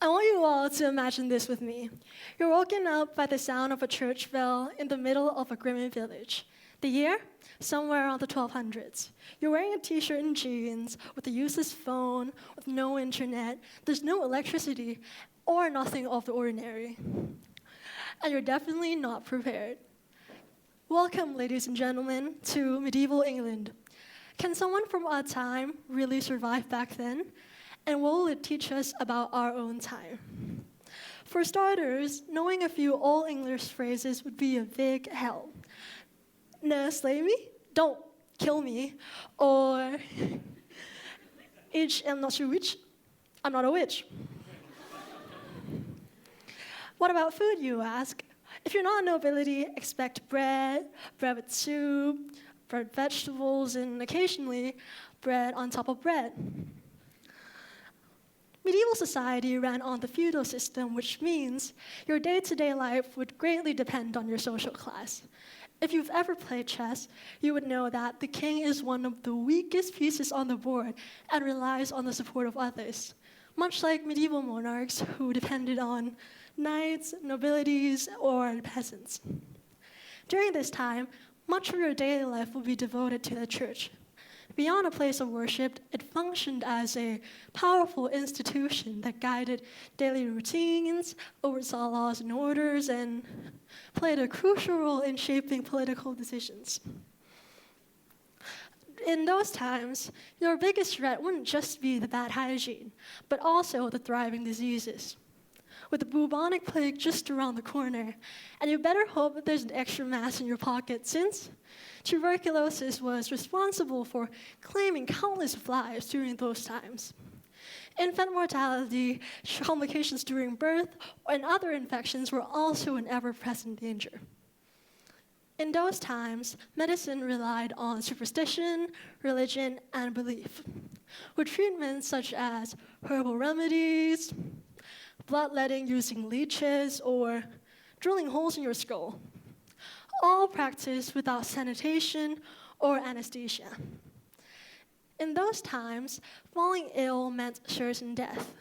I want you all to imagine this with me. You're woken up by the sound of a church bell in the middle of a Grimmin village. The year? Somewhere around the 1200s. You're wearing a t-shirt and jeans, with a useless phone, with no internet, there's no electricity, or nothing of the ordinary. And you're definitely not prepared. Welcome, ladies and gentlemen, to medieval England. Can someone from our time really survive back then? And what will it teach us about our own time? For starters, knowing a few Old English phrases would be a big help. No, slay me? Don't kill me. Or, I'm not sure which. I'm not a witch. What about food, you ask? If you're not nobility, expect bread with soup, bread with vegetables, and occasionally bread on top of bread. Medieval society ran on the feudal system, which means your day-to-day life would greatly depend on your social class. If you've ever played chess, you would know that the king is one of the weakest pieces on the board and relies on the support of others, much like medieval monarchs who depended on knights, nobilities, or peasants. During this time, much of your daily life will be devoted to the church. Beyond a place of worship, it functioned as a powerful institution that guided daily routines, oversaw laws and orders, and played a crucial role in shaping political decisions. In those times, your biggest threat wouldn't just be the bad hygiene, but also the thriving diseases. With the bubonic plague just around the corner, and you better hope that there's an extra mass in your pocket, since tuberculosis was responsible for claiming countless lives during those times. Infant mortality, complications during birth, and other infections were also an ever-present danger. In those times, medicine relied on superstition, religion, and belief, with treatments such as herbal remedies, bloodletting using leeches, or drilling holes in your skull, all practiced without sanitation or anesthesia. In those times, falling ill meant certain death.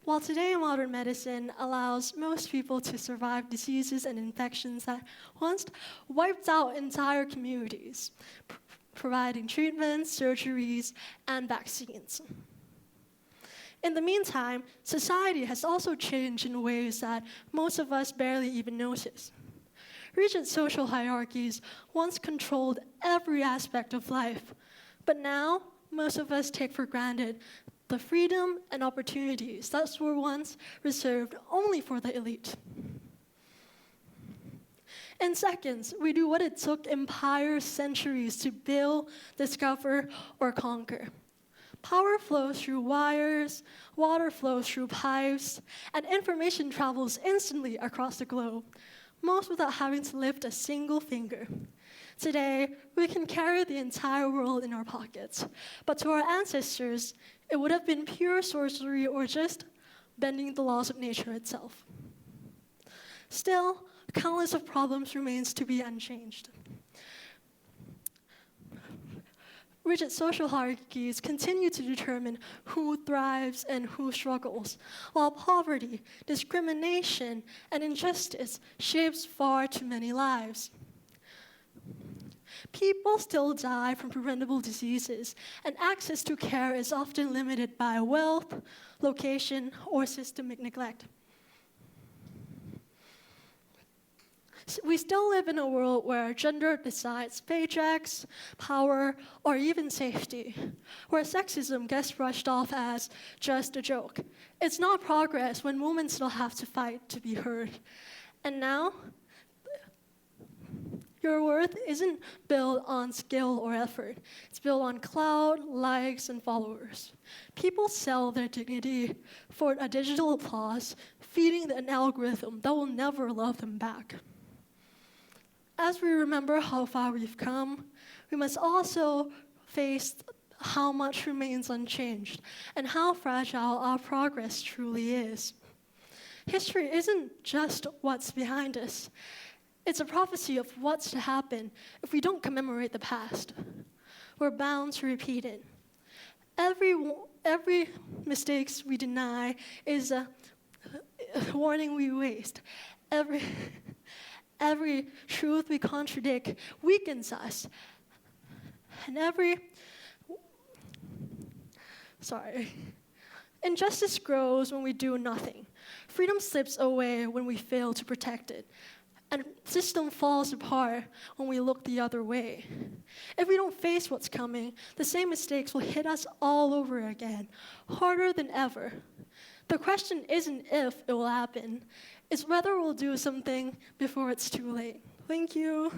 While today modern medicine allows most people to survive diseases and infections that once wiped out entire communities, providing treatments, surgeries, and vaccines. In the meantime, society has also changed in ways that most of us barely even notice. Rigid social hierarchies once controlled every aspect of life, but now most of us take for granted the freedom and opportunities that were once reserved only for the elite. In seconds, we do what it took entire centuries to build, discover, or conquer. Power flows through wires, water flows through pipes, and information travels instantly across the globe, most without having to lift a single finger. Today, we can carry the entire world in our pockets, but to our ancestors, it would have been pure sorcery or just bending the laws of nature itself. Still, countless of problems remains to be unchanged. Rigid social hierarchies continue to determine who thrives and who struggles, while poverty, discrimination, and injustice shapes far too many lives. People still die from preventable diseases, and access to care is often limited by wealth, location, or systemic neglect. We still live in a world where gender decides paychecks, power, or even safety, where sexism gets brushed off as just a joke. It's not progress when women still have to fight to be heard. And now, your worth isn't built on skill or effort. It's built on clout, likes, and followers. People sell their dignity for a digital applause, feeding an algorithm that will never love them back. As we remember how far we've come, we must also face how much remains unchanged and how fragile our progress truly is. History isn't just what's behind us. It's a prophecy of what's to happen if we don't commemorate the past. We're bound to repeat it. Every mistakes we deny is a warning we waste. Every truth we contradict weakens us. And injustice grows when we do nothing. Freedom slips away when we fail to protect it. And system falls apart when we look the other way. If we don't face what's coming, the same mistakes will hit us all over again, harder than ever. The question isn't if it will happen, it's whether we'll do something before it's too late. Thank you.